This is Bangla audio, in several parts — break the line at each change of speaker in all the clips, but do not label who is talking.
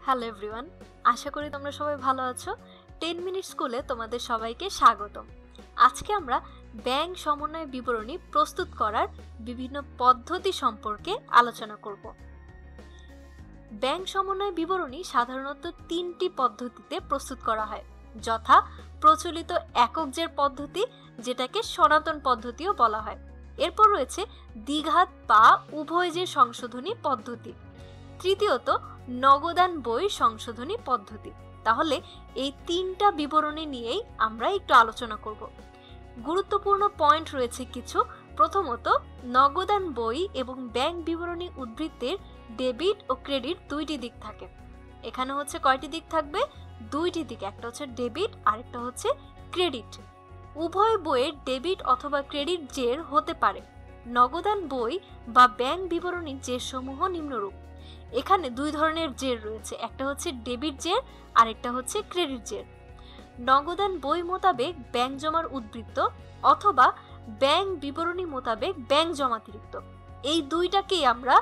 হ্যালো এভরিওয়ান, আশা করি তোমরা সবাই ভালো আছো। 10 মিনিট স্কুলে তোমাদের সবাইকে স্বাগতম। আজকে আমরা ব্যাংক সমন্বয় বিবরণী প্রস্তুত করার বিভিন্ন পদ্ধতি সম্পর্কে আলোচনা করব। ব্যাংক সমন্বয় বিবরণী সাধারণত 3টি পদ্ধতিতে প্রস্তুত করা হয়, যথা প্রচলিত একক জের পদ্ধতি, যেটাকে সনাতন পদ্ধতিও বলা হয়। এরপর রয়েছে দ্বিঘাত বা উভয় জের সংশোধনী পদ্ধতি। তৃতীয়ত নগদান বই সংশোধনী পদ্ধতি। তাহলে এই 3টা বিবরণী নিয়েই আমরা একটু আলোচনা করব। গুরুত্বপূর্ণ পয়েন্ট রয়েছে কিছু। প্রথমত, নগদান বই এবং ব্যাংক বিবরণী উদ্ধৃতের ডেবিট ও ক্রেডিট দুইটি দিক থাকে। এখানে হচ্ছে কয়টি দিক থাকবে? দুইটি দিক, একটা হচ্ছে ডেবিট আর একটা হচ্ছে ক্রেডিট। উভয় বইয়ের ডেবিট অথবা ক্রেডিট জের হতে পারে। নগদান বই বা ব্যাংক বিবরণীর জের সমূহ নিম্নরূপ। এখানে দুই ধরনের জের রয়েছে, একটা হচ্ছে ডেবিট জের আর একটা হচ্ছে ক্রেডিট জের। নগদান বই মোতাবেক ব্যাংক জমার উদ্বৃত্ত অথবা ব্যাংক বিবরণী মোতাবেক ব্যাংক জমাতিরিক্ত, এই দুইটাকেই আমরা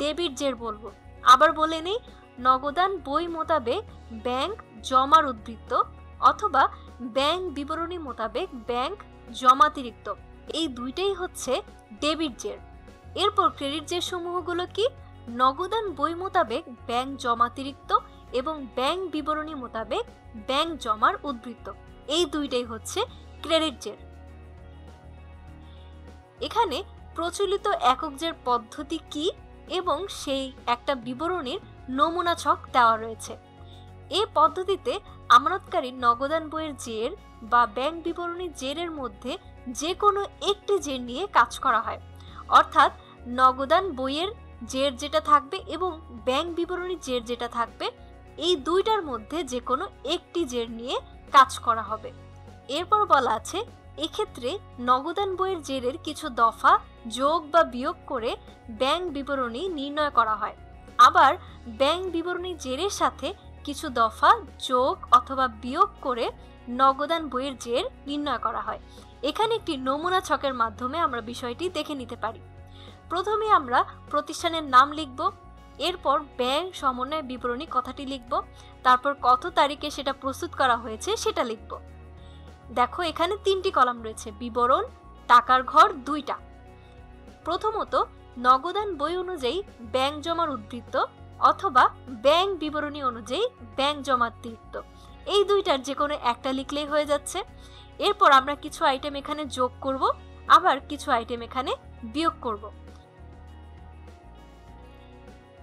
ডেবিট জের বলবো। আবার বলে নেই, নগদান বই মোতাবেক ব্যাংক জমার উদ্বৃত্ত অথবা ব্যাংক বিবরণী মোতাবেক ব্যাংক জমাতিরিক্ত, এই দুইটাই হচ্ছে ডেবিট জের। এরপর ক্রেডিট জের সমূহগুলো কি? নগদান বই মোতাবেক ব্যাংক জমাতিরিক্ত এবং ব্যাংক বিবরণী মোতাবেক ব্যাংক জমার উদ্বৃত্ত, এই দুইটাই হচ্ছে ক্রেডিট জের। এখানে প্রচলিত একক জের পদ্ধতি কি এবং সেই একটা বিবরণীর নমুনা ছক দেওয়া রয়েছে। এই পদ্ধতিতে আমানতকারীর নগদান বইয়ের জের বা ব্যাংক বিবরণীর জেরের মধ্যে যে কোনো একটি জের নিয়ে কাজ করা হয়। অর্থাৎ নগদান বইয়ের জের যেটা থাকবে এবং ব্যাংক বিবরণীর জের যেটা থাকবে, এই দুইটার মধ্যে যে কোনো একটি জের নিয়ে কাজ করা হবে। এরপর বলা আছে, এক্ষেত্রে নগদান বইয়ের জেরের কিছু দফা যোগ বা বিয়োগ করে ব্যাংক বিবরণী নির্ণয় করা হয়। আবার ব্যাংক বিবরণী জেরের সাথে কিছু দফা যোগ অথবা বিয়োগ করে নগদান বইয়ের জের নির্ণয় করা হয়। এখানে একটি নমুনা ছকের মাধ্যমে আমরা বিষয়টি দেখে নিতে পারি। প্রথমে আমরা প্রতিষ্ঠানের নাম লিখব, এরপর ব্যাংক সমন্বয় বিবরণী কথাটি লিখব, তারপর কত তারিখে সেটা প্রস্তুত করা হয়েছে সেটা লিখব। দেখো, এখানে 3টি কলাম রয়েছে, বিবরণ, টাকার ঘর 2টা। প্রথমত, নগদান বই অনুযায়ী ব্যাংক জমার উদ্ধৃত্ত অথবা ব্যাংক বিবরণী অনুযায়ী ব্যাংক জমাতিরিক্ত, এই দুইটার যে কোনো একটা লিখলেই হয়ে যাচ্ছে। এরপর আমরা কিছু আইটেম এখানে যোগ করব, আবার কিছু আইটেম এখানে বিয়োগ করব।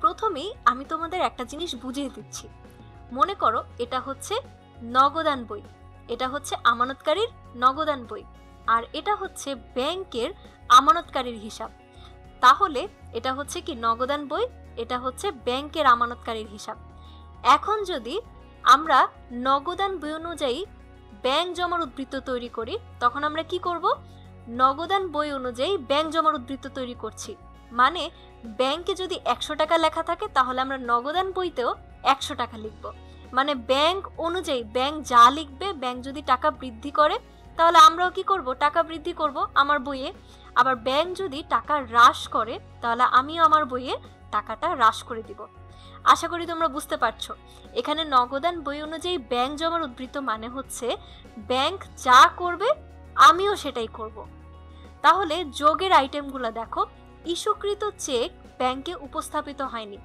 প্রথমেই আমি তোমাদের একটা জিনিস বুঝিয়ে দিচ্ছি। মনে করো এটা হচ্ছে নগদান বই, এটা হচ্ছে আমানতকারীর নগদান বই, আর এটা হচ্ছে ব্যাংকের আমানতকারীর হিসাব। তাহলে এটা হচ্ছে কি নগদান বই, এটা হচ্ছে ব্যাংকের আমানতকারীর হিসাব। এখন যদি আমরা নগদান বই অনুযায়ী ব্যাংক জমার উদ্ধৃত্ত তৈরি করি, তখন আমরা কি করব? নগদান বই অনুযায়ী ব্যাংক জমার উদ্ধৃত্ত তৈরি করছি, মানে ব্যাংকে যদি 100 টাকা লেখা থাকে, তাহলে আমরা নগদান বইতেও 100 টাকা লিখব। মানে ব্যাংক অনুযায়ী ব্যাংক যা লিখবে, ব্যাংক যদি টাকা বৃদ্ধি করে তাহলে আমরাও কি করব? টাকা বৃদ্ধি করব আমার বইয়ে। আবার ব্যাংক যদি টাকা হ্রাস করে তাহলে আমিও আমার বইয়ে টাকাটা হ্রাস করে দিব। আশা করি তোমরা বুঝতে পারছো। এখানে নগদান বই অনুযায়ী ব্যাংক জমার উদ্ধৃত্ত মানে হচ্ছে ব্যাংক যা করবে আমিও সেটাই করব। তাহলে যোগের আইটেমগুলো দেখো, ইস্যুকৃত চেক ব্যাংকে উপস্থাপিত হয়নি।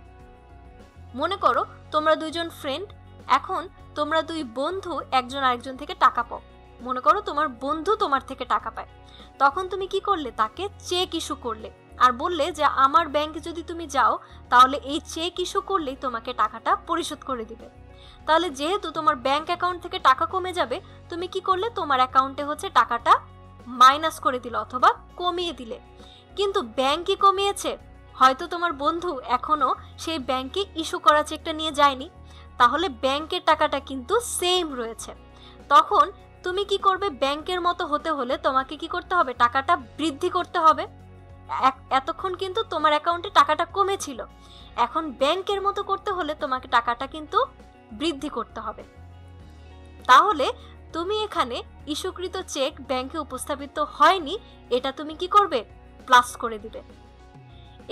মনে করো তোমরা দুইজন ফ্রেন্ড, এখন তোমরা দুই বন্ধু একজন আরেকজন থেকে টাকা পাও। মনে করো তোমার বন্ধু তোমার থেকে টাকা পায়, তখন তুমি কি করলে? তাকে চেক ইস্যু করলে আর বললে যে আমার ব্যাংকে যদি তুমি যাও তাহলে এই চেক ইস্যু করলেই তোমাকে টাকাটা পরিশোধ করে দিবে। তাহলে যেহেতু তোমার ব্যাংক অ্যাকাউন্ট থেকে টাকা কমে যাবে, তুমি কি করলে? তোমার অ্যাকাউন্টে হচ্ছে টাকাটা মাইনাস করে দিলে অথবা কমিয়ে দিলে। কিন্তু ব্যাংক কি কমিয়েছে? হয়তো তোমার বন্ধু এখনো সেই ব্যাংকে ইস্যু করা চেকটা নিয়ে যায়নি, তাহলে ব্যাংকের টাকাটা কিন্তু সেম রয়েছে। তখন তুমি কি করবে? ব্যাংকের মতো হতে হলে তোমাকে কি করতে হবে? টাকাটা বৃদ্ধি করতে হবে। এতক্ষণ কিন্তু তোমার অ্যাকাউন্টে টাকাটা কমেছিল, এখন ব্যাংকের মতো করতে হলে তোমাকে টাকাটা কিন্তু বৃদ্ধি করতে হবে। তাহলে তুমি এখানে ইস্যুকৃত চেক ব্যাংকে উপস্থাপিত হয়নি, এটা তুমি কি করবে? প্লাস করে দিবে।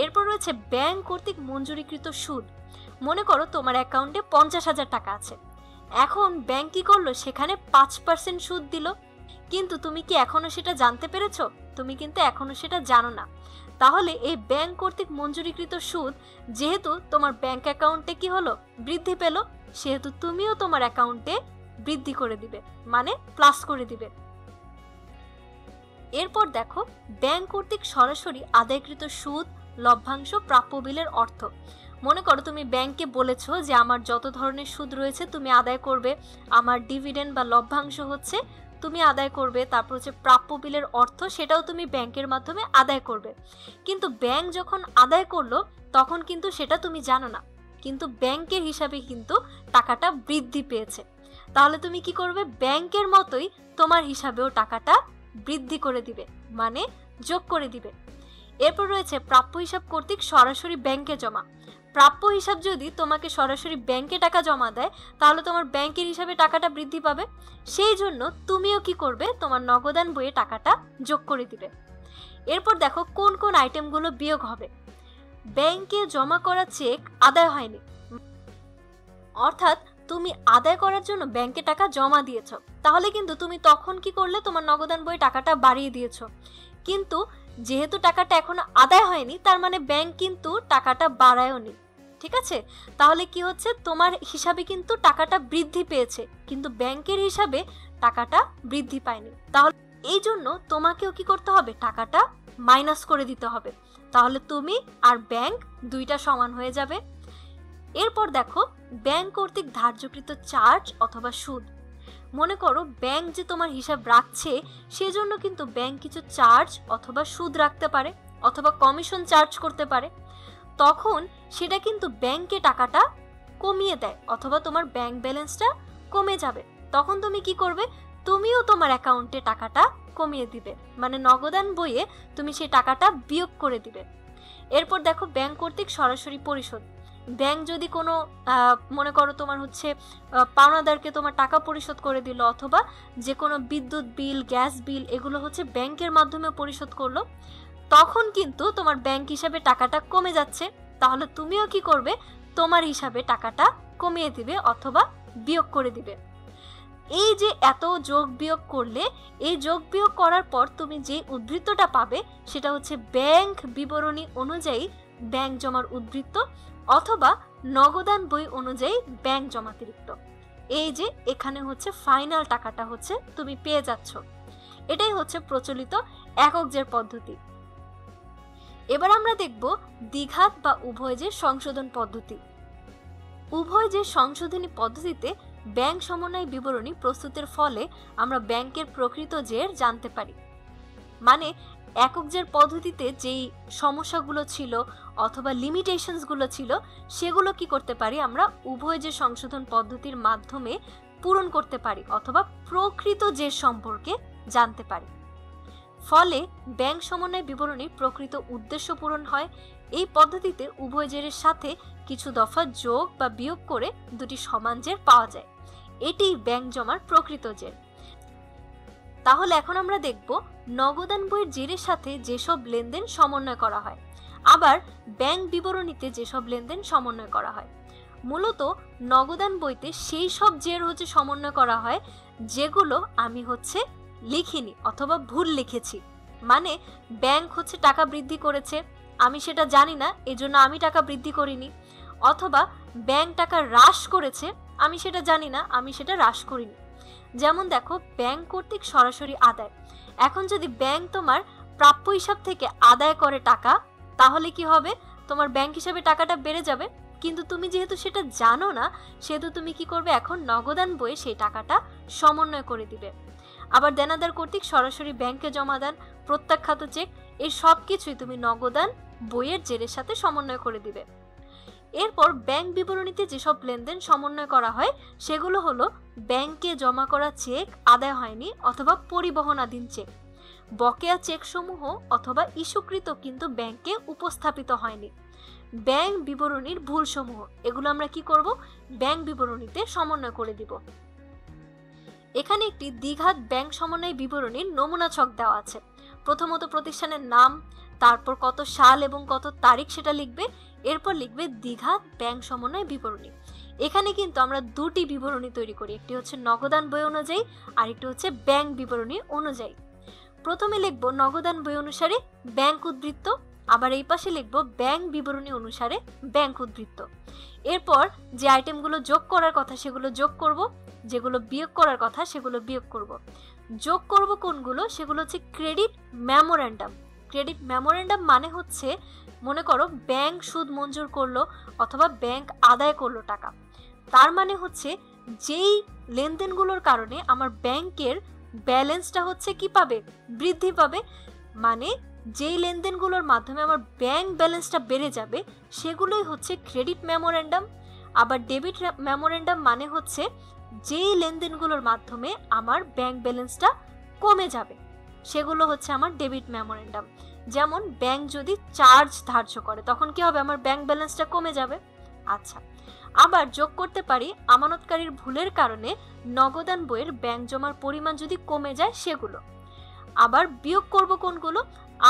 এরপর রয়েছে ব্যাংক কর্তৃক মঞ্জুরিকৃত সুদ। মনে করো তোমার অ্যাকাউন্টে 50,000 টাকা আছে, এখন ব্যাংক কি করলো, সেখানে 5% সুদ দিল। কিন্তু তুমি কি এখনো সেটা জানতে পেরেছো? তুমি কিন্তু এখনো সেটা জানো না। তাহলে এই ব্যাংক কর্তৃক মঞ্জুরিকৃত সুদ যেহেতু তোমার ব্যাংক অ্যাকাউন্টে কি হলো, বৃদ্ধি পেল, সেহেতু তুমিও তোমার অ্যাকাউন্টে বৃদ্ধি করে দিবে, মানে প্লাস করে দিবে। এরপর দেখো ব্যাংক কর্তৃক সরাসরি আদায়কৃত সুদ, লভ্যাংশ, প্রাপ্য বিলের অর্থ। মনে করো তুমি ব্যাংকে বলেছো যে আমার যত ধরনের সুদ রয়েছে তুমি আদায় করবে, আমার ডিভিডেন্ড বা লভ্যাংশ হচ্ছে তুমি আদায় করবে, তারপর হচ্ছে প্রাপ্য বিলের অর্থ, সেটাও তুমি ব্যাংকের মাধ্যমে আদায় করবে। কিন্তু ব্যাংক যখন আদায় করলো তখন কিন্তু সেটা তুমি জানো না, কিন্তু ব্যাংকের হিসাবে কিন্তু টাকাটা বৃদ্ধি পেয়েছে। তাহলে তুমি কি করবে, ব্যাংকের মতোই তোমার হিসাবেও টাকাটা বৃদ্ধি করে দিবে, মানে যোগ করে দিবে। এরপর রয়েছে প্রাপ্য হিসাব কর্তৃক সরাসরি ব্যাংকে জমা। প্রাপ্য হিসাব যদি তোমাকে সরাসরি ব্যাংকে টাকা জমা দেয় তাহলে তোমার ব্যাংকের হিসাবে টাকাটা বৃদ্ধি পাবে, সেই জন্য তুমিও কি করবে, তোমার নগদান বইয়ে টাকাটা যোগ করে দিবে। এরপর দেখো কোন কোন আইটেমগুলো বিয়োগ হবে। ব্যাংকে জমা করা চেক আদায় হয়নি, অর্থাৎ তুমি আদায় করার জন্য ব্যাংকে টাকা জমা দিয়েছো, তাহলে কিন্তু তুমি তখন কি করলে, তোমার নগদান বইয়ে টাকাটা বাড়িয়ে দিয়েছো। কিন্তু যেহেতু টাকাটা এখনো আদায় হয়নি তার মানে ব্যাংক কিন্তু টাকাটা বাড়ায়নি, ঠিক আছে? তাহলে কি হচ্ছে, তোমার হিসাবে কিন্তু টাকাটা বৃদ্ধি পেয়েছে কিন্তু ব্যাংকের হিসাবে টাকাটা বৃদ্ধি পায়নি। তাহলে এই জন্য তোমাকেও কি করতে হবে, টাকাটা মাইনাস করে দিতে হবে, তাহলে তুমি আর ব্যাংক দুইটা সমান হয়ে যাবে। এরপর দেখো ব্যাংক কর্তৃক ধার্যকৃত চার্জ অথবা সুদ। মনে করো ব্যাংক যে তোমার হিসাব রাখছে সেজন্য কিন্তু ব্যাংক কিছু চার্জ অথবা সুদ রাখতে পারে অথবা কমিশন চার্জ করতে পারে, তখন সেটা কিন্তু ব্যাংকে টাকাটা কমিয়ে দেয় অথবা তোমার ব্যাংক ব্যালেন্সটা কমে যাবে। তখন তুমি কি করবে, তুমিও তোমার অ্যাকাউন্টে টাকাটা কমিয়ে দিবে, মানে নগদান বইয়ে তুমি সেই টাকাটা বিয়োগ করে দিবে। এরপর দেখো ব্যাংক কর্তৃক সরাসরি পরিশোধ। ব্যাংক যদি কোনো মনে করো তোমার হচ্ছে পাওনাদারকে তোমার টাকা পরিশোধ করে দিল অথবা যে কোনো বিদ্যুৎ বিল, গ্যাস বিল, এগুলো হচ্ছে ব্যাংকের মাধ্যমে পরিশোধ করলো, তখন কিন্তু তোমার ব্যাংক হিসাবে টাকাটা কমে যাচ্ছে, তাহলে তুমিও কি করবে, তোমার হিসাবে টাকাটা কমিয়ে দিবে অথবা বিয়োগ করে দিবে। এই যে এত যোগ বিয়োগ করলে, এই যোগ বিয়োগ করার পর তুমি যে উদ্ধৃতটা পাবে সেটা হচ্ছে ব্যাংক বিবরণী অনুযায়ী ব্যাংক জমার উদ্ধৃত অথবা নগদান বই অনুযায়ী ব্যাংক জমাতিরিক্ত। এই যে এখানে হচ্ছে ফাইনাল টাকাটা হচ্ছে তুমি পেয়ে যাচ্ছ। এটাই হচ্ছে প্রচলিত একক জের পদ্ধতি। এবার আমরা দেখব দ্বিঘাত বা উভয় জের সংশোধন পদ্ধতি। উভয় জের সংশোধনী পদ্ধতিতে ব্যাংক সমন্বয় বিবরণী প্রস্তুতের ফলে আমরা ব্যাংকের প্রকৃত জের জানতে পারি। মানে একক জের পদ্ধতিতে যেই সমস্যাগুলো ছিল অথবা লিমিটেশনসগুলো ছিল সেগুলো কি করতে পারি, আমরা উভয় জের সংশোধন পদ্ধতির মাধ্যমে পূরণ করতে পারি অথবা প্রকৃত জের সম্পর্কে জানতে পারি। ফলে ব্যাংক সমন্বয় বিবরণীর প্রকৃত উদ্দেশ্য পূরণ হয়। এই পদ্ধতিতে উভয় জেরের সাথে কিছু দফা যোগ বা বিয়োগ করে দুটি সমান জের পাওয়া যায়, এটি ব্যাংক জমার প্রকৃত জের। তাহলে এখন আমরা দেখব নগদান বইয়ের জেরের সাথে যেসব লেনদেন সমন্বয় করা হয়, আবার ব্যাংক বিবরণীতে যেসব লেনদেন সমন্বয় করা হয়। মূলত নগদান বইতে সেই সব জের হচ্ছে সমন্বয় করা হয় যেগুলো আমি হচ্ছে লিখিনি অথবা ভুল লিখেছি, মানে ব্যাংক হচ্ছে টাকা বৃদ্ধি করেছে, আমি সেটা জানি না, এজন্য আমি টাকা বৃদ্ধি করিনি, অথবা ব্যাংক টাকা হ্রাস করেছে, আমি সেটা জানি না, আমি সেটা হ্রাস করিনি। যেমন দেখো ব্যাংক কর্তৃক সরাসরি আদায়। এখন যদি ব্যাংক তোমার প্রাপ্য হিসাব থেকে আদায় করে টাকা, তাহলে কি হবে, তোমার ব্যাংক হিসাবে টাকাটা বেড়ে যাবে, কিন্তু তুমি যেহেতু সেটা জানো না সেহেতু তুমি কি করবে, এখন নগদান বইয়ে সেই টাকাটা সমন্বয় করে দিবে। আবার দেনাদার কর্তৃক সরাসরি ব্যাংকে জমা দান, প্রত্যাখ্যাত চেক, এই সব কিছুই তুমি নগদান বইয়ের জেরের সাথে সমন্বয় করে দিবে। এরপর ব্যাংক বিবরণীতে যেসব লেনদেন সমন্বয় করা হয় সেগুলো হলো ব্যাংকে জমা করা চেক আদায় হয়নি অথবা পরিবহনাধীন চেক, বকেয়া চেক সমূহ অথবা ইস্যুকৃত কিন্তু ব্যাংকে উপস্থাপিত হয়নি, ব্যাংক বিবরণীর ভুল সমূহ, এগুলো আমরা কি করব, ব্যাংক বিবরণীতে সমন্বয় করে দিব। এখানে একটি দ্বিঘাত ব্যাংক সমন্বয় বিবরণীর নমুনা ছক দেওয়া আছে। প্রথমত প্রতিষ্ঠানের নাম, তারপর কত সাল এবং কত তারিখ সেটা লিখবে, এরপর লিখবে দ্বিঘাত ব্যাংক সমন্বয় বিবরণী। এখানে কিন্তু আমরা দুটি বিবরণী তৈরি করি, একটি হচ্ছে নগদান বই অনুযায়ী আর একটি হচ্ছে ব্যাংক বিবরণী অনুযায়ী। প্রথমে লিখব নগদান বই অনুসারে ব্যাংক উদ্বৃত্ত, আবার এই পাশে লিখব ব্যাংক বিবরণী অনুসারে ব্যাংক উদ্বৃত্ত। এরপর যে আইটেমগুলো যোগ করার কথা সেগুলো যোগ করব, যেগুলো বিয়োগ করার কথা সেগুলো বিয়োগ করব। যোগ করব কোনগুলো, সেগুলো হচ্ছে ক্রেডিট মেমোরেন্ডাম। ক্রেডিট মেমোরেন্ডাম মানে হচ্ছে, মনে করো ব্যাংক সুদ মঞ্জুর করলো অথবা ব্যাংক আদায় করলো টাকা, তার মানে হচ্ছে যেই লেনদেনগুলোর কারণে আমার ব্যাংকের ব্যালেন্সটা হচ্ছে কি পাবে, বৃদ্ধি পাবে, মানে যেই লেনদেনগুলোর মাধ্যমে আমার ব্যাংক ব্যালেন্সটা বেড়ে যাবে সেগুলোই হচ্ছে ক্রেডিট মেমোরেন্ডাম। আবার ডেবিট মেমোরেন্ডাম মানে হচ্ছে যেই লেনদেনগুলোর মাধ্যমে আমার ব্যাংক ব্যালেন্সটা কমে যাবে সেগুলো হচ্ছে আমার ডেবিট মেমোরেন্ডাম। যেমন ব্যাংক যদি চার্জ ধার্য করে তখন কি হবে, আমার ব্যাংক ব্যালেন্সটা কমে যাবে। আচ্ছা, আবার যোগ করতে পারি আমানতকারীর ভুলের কারণে নগদান বইয়ের ব্যাংক জমার পরিমাণ যদি কমে যায় সেগুলো। আবার বিয়োগ করব কোনগুলো,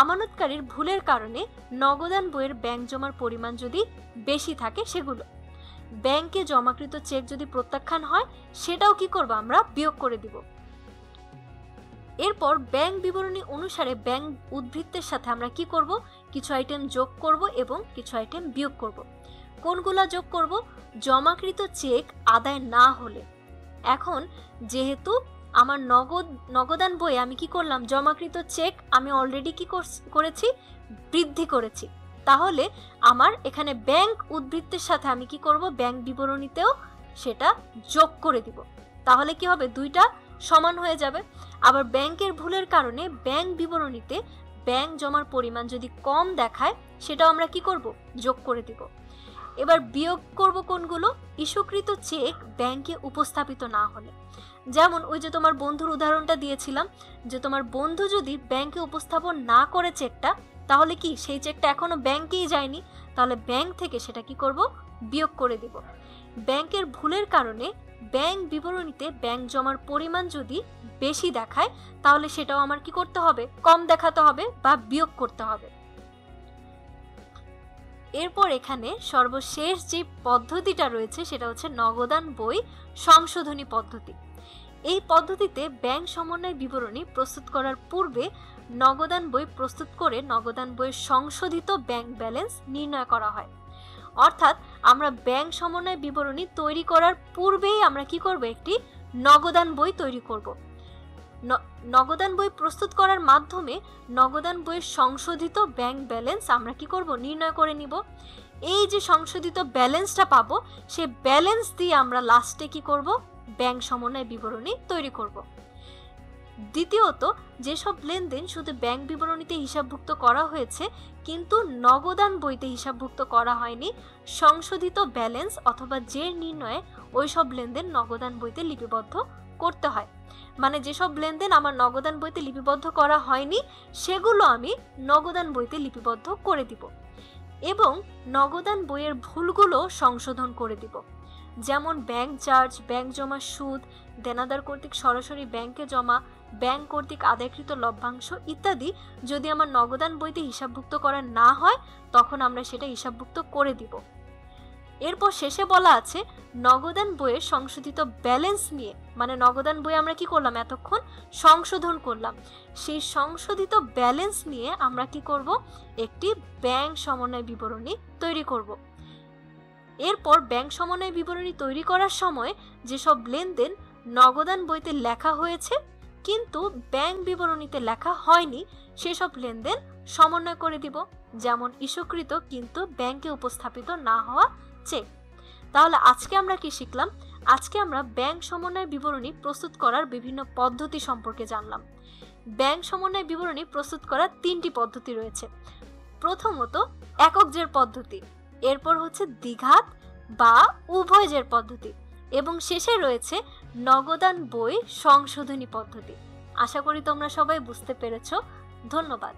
আমানতকারীর ভুলের কারণে নগদান বইয়ের ব্যাংক জমার পরিমাণ যদি বেশি থাকে সেগুলো। ব্যাংকে জমাকৃত চেক যদি প্রত্যাখ্যান হয় সেটাও কি করব, আমরা বিয়োগ করে দিব। এরপর ব্যাংক বিবরণী অনুসারে ব্যাংক উদ্বৃত্তের সাথে আমরা কি করব, কিছু আইটেম যোগ করব এবং কিছু আইটেম বিয়োগ করব। কোনগুলা যোগ করব, জমাকৃত চেক আদায় না হলে। এখন যেহেতু আমার নগদান বইয়ে আমি কি করলাম, জমাকৃত চেক আমি অলরেডি কি করেছি, বৃদ্ধি করেছি, তাহলে আমার এখানে ব্যাংক উদ্বৃত্তের সাথে আমি কি করব, ব্যাংক বিবরণীতেও সেটা যোগ করে দিব। তাহলে কি হবে, দুইটা সমান হয়ে যাবে। আবার ব্যাংকের ভুলের কারণে ব্যাংক বিবরণীতে ব্যাংক জমার পরিমাণ যদি কম দেখায় সেটাও আমরা কি করব, যোগ করে দিব। এবার বিয়োগ করব কোনগুলো, ইস্যুকৃত চেক ব্যাংকে উপস্থাপিত না হলে। যেমন ওই যে তোমার বন্ধুর উদাহরণটা দিয়েছিলাম, যে তোমার বন্ধু যদি ব্যাংকে উপস্থাপন না করে চেকটা, তাহলে কি সেই চেকটা এখনো ব্যাংকেই যায়নি, তাহলে ব্যাংক থেকে সেটা কি করব, বিয়োগ করে দিব। ব্যাংকের ভুলের কারণে ব্যাংক বিবরণীতে ব্যাংক জমার পরিমাণ যদি বেশি দেখায় তাহলে সেটাও আমার কি করতে হবে, কম দেখাতে হবে বা বিয়োগ করতে হবে। এরপর এখানে সর্বশেষ যে পদ্ধতিটা রয়েছে সেটা হচ্ছে নগদান বই সংশোধনী পদ্ধতি। এই পদ্ধতিতে ব্যাংক সমন্বয় বিবরণী প্রস্তুত করার পূর্বে নগদান বই প্রস্তুত করে নগদান বইয়ের সংশোধিত ব্যাংক ব্যালেন্স নির্ণয় করা হয়। অর্থাৎ আমরা ব্যাংক সমন্বয় বিবরণী তৈরি করার পূর্বেই আমরা কি করব, একটি নগদান বই তৈরি করব। নগদান বই প্রস্তুত করার মাধ্যমে নগদান বইয়ের সংশোধিত ব্যাংক ব্যালেন্স আমরা কি করব, নির্ণয় করে নিব। এই যে সংশোধিত ব্যালেন্সটা পাবো সেই ব্যালেন্স দিয়ে আমরা লাস্টে কি করব, ব্যাংক সমন্বয় বিবরণী তৈরি করব। দ্বিতীয়ত, যেসব লেনদেন শুধু ব্যাংক বিবরণীতে হিসাবভুক্ত করা হয়েছে কিন্তু নগদান বইতে হিসাবভুক্ত করা হয়নি, সংশোধিত ব্যালেন্স অথবা জের নির্ণয়ে ওই সব লেনদেন নগদান বইতে লিপিবদ্ধ করতে হয়। মানে যেসব লেনদেন আমার নগদান বইতে লিপিবদ্ধ করা হয়নি সেগুলো আমি নগদান বইতে লিপিবদ্ধ করে দিব এবং নগদান বইয়ের ভুলগুলো সংশোধন করে দিব। যেমন ব্যাংক চার্জ, ব্যাংক জমা সুদ, দেনাদার কর্তৃক সরাসরি ব্যাংকে জমা, ব্যাংক কর্তৃক আদায়কৃত লভ্যাংশ ইত্যাদি যদি আমার নগদান বইতে হিসাবভুক্ত করা না হয় তখন আমরা সেটা হিসাবভুক্ত করে দিব। এরপর শেষে বলা আছে নগদান বইয়ের সংশোধিত ব্যালেন্স নিয়ে, মানে নগদান বই আমরা কি করলাম, এতক্ষণ সংশোধন করলাম, সেই সংশোধিত ব্যালেন্স নিয়ে আমরা কি করব, একটি ব্যাংক সমন্বয় বিবরণী তৈরি করব। এরপর ব্যাংক সমন্বয় বিবরণী তৈরি করার সময় যেসব লেনদেন নগদান বইতে লেখা হয়েছে কিন্তু ব্যাংক বিবরণীতে লেখা হয়নি সেসব লেনদেন সমন্বয় করে দিব, যেমন ইস্যুকৃত কিন্তু ব্যাংকে উপস্থাপিত না হওয়া চেক। তাহলে আজকে আমরা কি শিখলাম, আজকে আমরা ব্যাংক সমন্বয় বিবরণী প্রস্তুত করার বিভিন্ন পদ্ধতি সম্পর্কে জানলাম। ব্যাংক সমন্বয় বিবরণী প্রস্তুত করার তিনটি পদ্ধতি রয়েছে। প্রথমত একক জের পদ্ধতি, এরপর হচ্ছে দ্বিঘাত বা উভয় জের পদ্ধতি এবং শেষে রয়েছে নগদান বই সংশোধনী পদ্ধতি। আশা করি তোমরা সবাই বুঝতে পেরেছো। ধন্যবাদ।